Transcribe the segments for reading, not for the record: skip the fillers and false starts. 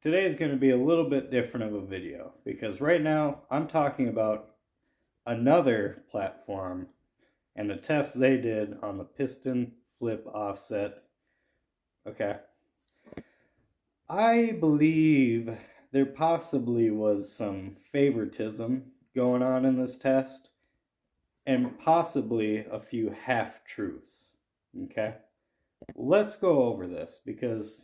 Today is going to be a little bit different of a video because right now I'm talking about another platform and a test they did on the piston flip offset. Okay. I believe there possibly was some favoritism going on in this test and possibly a few half-truths. Okay. Let's go over this because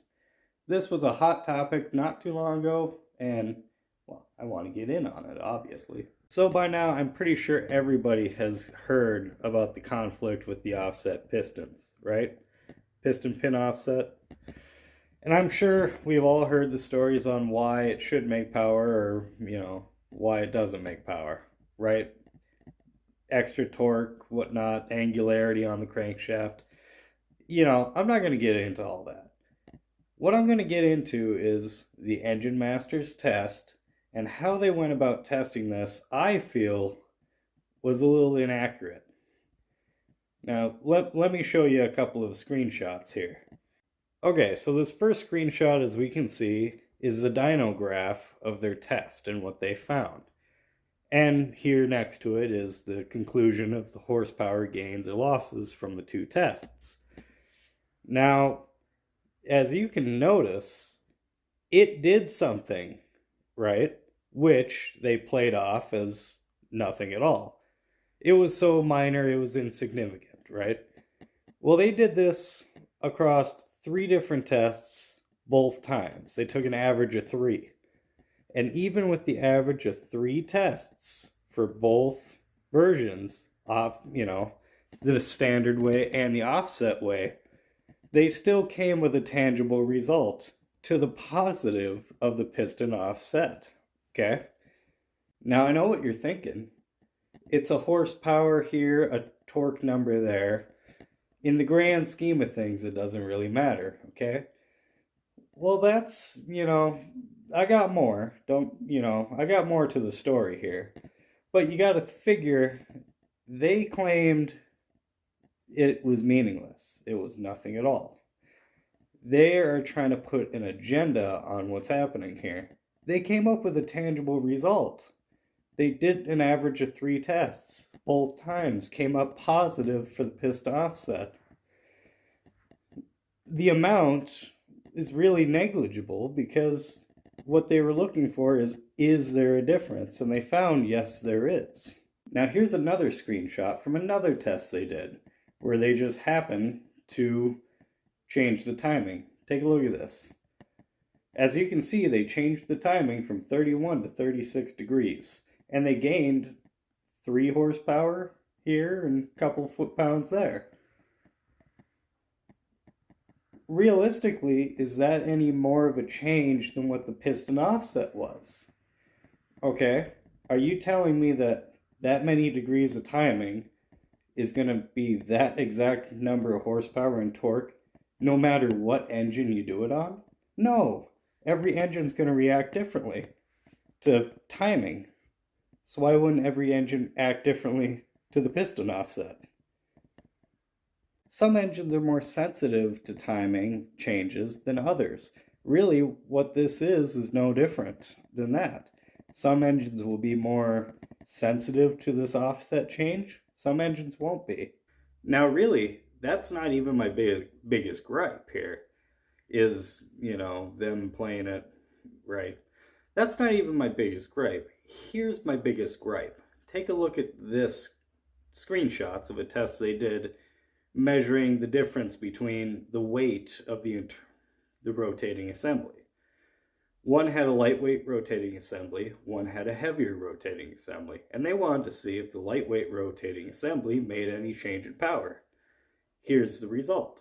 this was a hot topic not too long ago, and well, I want to get in on it, obviously. So by now, I'm pretty sure everybody has heard about the conflict with the offset pistons, right? Piston pin offset. And I'm sure we've all heard the stories on why it should make power or, why it doesn't make power, right? Extra torque, whatnot, angularity on the crankshaft. I'm not going to get into all that. What I'm going to get into is the Engine Masters test and how they went about testing this, I feel, was a little inaccurate. Now, let me show you a couple of screenshots here. Okay, so this first screenshot, as we can see, is the dyno graph of their test and what they found. And here next to it is the conclusion of the horsepower gains or losses from the two tests. Now, as you can notice, it did something, right? Which they played off as nothing at all. It was so minor, it was insignificant, right? Well, they did this across 3 different tests both times. They took an average of 3. And even with the average of 3 tests for both versions, the standard way and the offset way, they still came with a tangible result to the positive of the piston offset. Okay? Now I know what you're thinking. It's a horsepower here, a torque number there. In the grand scheme of things, it doesn't really matter. Okay? Well, that's, I got more. I got more to the story here. But you got to figure they claimed it was meaningless. It was nothing at all. They are trying to put an agenda on what's happening here. They came up with a tangible result. They did an average of 3 tests. Both times came up positive for the piston offset. The amount is really negligible because what they were looking for is there a difference? And they found, yes, there is. Now here's another screenshot from another test they did where they just happened to change the timing. Take a look at this. As you can see, they changed the timing from 31 to 36 degrees, and they gained 3 horsepower here and a couple foot-pounds there. Realistically, is that any more of a change than what the piston offset was? Okay, are you telling me that many degrees of timing is going to be that exact number of horsepower and torque no matter what engine you do it on? No. Every engine's going to react differently to timing. So why wouldn't every engine act differently to the piston offset? Some engines are more sensitive to timing changes than others. Really, what this is no different than that. Some engines will be more sensitive to this offset change. Some engines won't be. Now, really, that's not even my biggest gripe here, is, them playing it right. That's not even my biggest gripe. Here's my biggest gripe. Take a look at this screenshots of a test they did measuring the difference between the weight of the rotating assembly. One had a lightweight rotating assembly, one had a heavier rotating assembly, and they wanted to see if the lightweight rotating assembly made any change in power. Here's the result.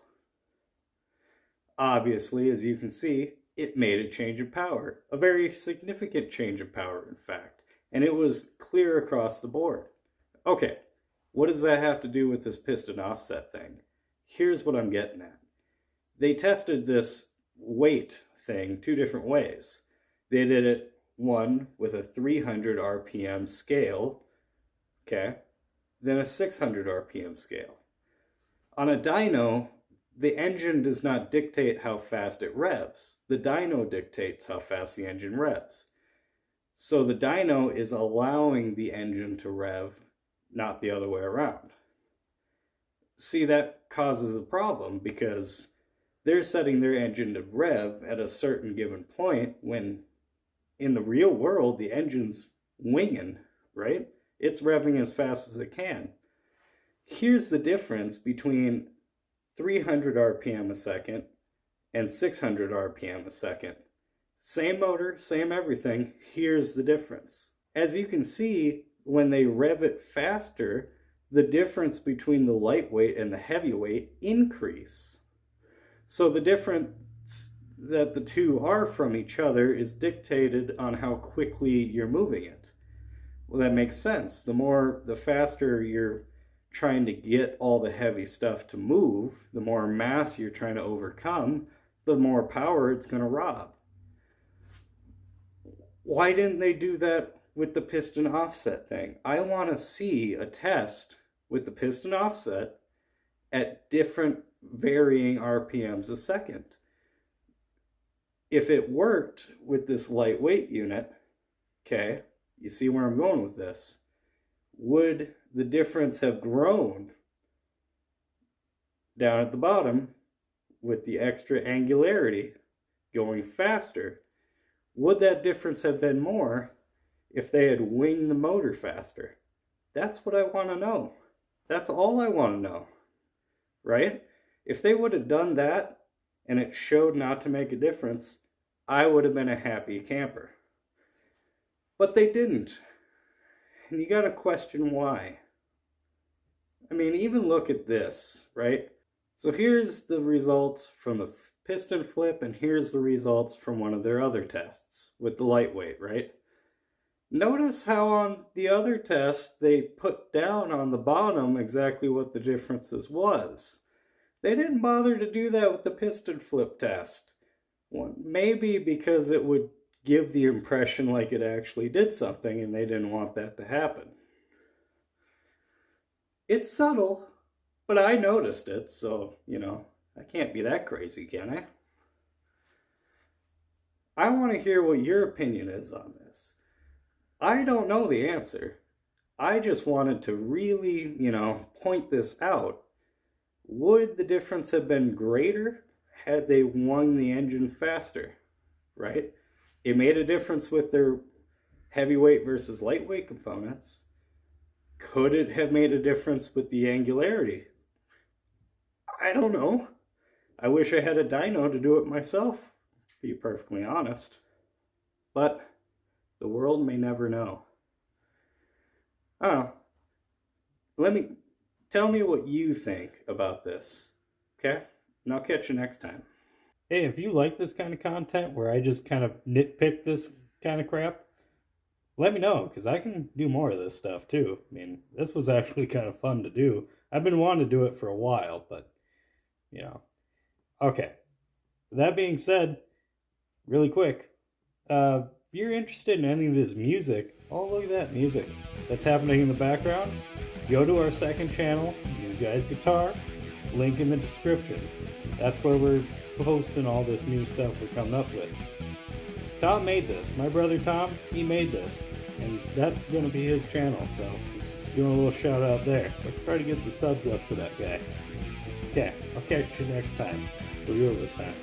Obviously, as you can see, it made a change in power, a very significant change in power, in fact, and it was clear across the board. Okay, what does that have to do with this piston offset thing? Here's what I'm getting at. They tested this weight thing 2 different ways. They did it one with a 300 RPM scale, okay, then a 600 RPM scale. On a dyno, the engine does not dictate how fast it revs. The dyno dictates how fast the engine revs. So the dyno is allowing the engine to rev, not the other way around. See, that causes a problem because they're setting their engine to rev at a certain given point when in the real world the engine's winging, right? It's revving as fast as it can. Here's the difference between 300 RPM a second and 600 RPM a second. Same motor, same everything. Here's the difference. As you can see, when they rev it faster, the difference between the lightweight and the heavyweight increase. So the difference that the two are from each other is dictated on how quickly you're moving it. Well, that makes sense. The faster you're trying to get all the heavy stuff to move, the more mass you're trying to overcome, the more power it's going to rob. Why didn't they do that with the piston offset thing? I want to see a test with the piston offset at different varying RPMs a second. If it worked with this lightweight unit, okay, you see where I'm going with this, would the difference have grown down at the bottom with the extra angularity going faster? Would that difference have been more if they had winged the motor faster? That's what I want to know. That's all I want to know, right? If they would have done that and it showed not to make a difference, I would have been a happy camper. But they didn't. And you got to question why. I mean, even look at this, right? So here's the results from the piston flip, and here's the results from one of their other tests with the lightweight, right? Notice how on the other test they put down on the bottom exactly what the differences was. They didn't bother to do that with the piston flip test. Well, maybe because it would give the impression like it actually did something and they didn't want that to happen. It's subtle, but I noticed it, so, I can't be that crazy, can I? I want to hear what your opinion is on this. I don't know the answer. I just wanted to really, point this out. Would the difference have been greater had they won the engine faster, right? It made a difference with their heavyweight versus lightweight components. Could it have made a difference with the angularity? I don't know. I wish I had a dyno to do it myself, to be perfectly honest. But the world may never know. I don't know. Tell me what you think about this, okay? And I'll catch you next time. Hey, if you like this kind of content where I just kind of nitpick this kind of crap, let me know, because I can do more of this stuff too. I mean, this was actually kind of fun to do. I've been wanting to do it for a while, but, Okay. With that being said, really quick, if you're interested in any of this music, oh, look at that music that's happening in the background, go to our second channel, You Guys Guitar, link in the description. That's where we're posting all this new stuff we're coming up with. Tom made this. My brother Tom, he made this. And that's going to be his channel, so let's give him a little shout out there. Let's try to get the subs up for that guy. Okay, I'll catch you next time. For real this time.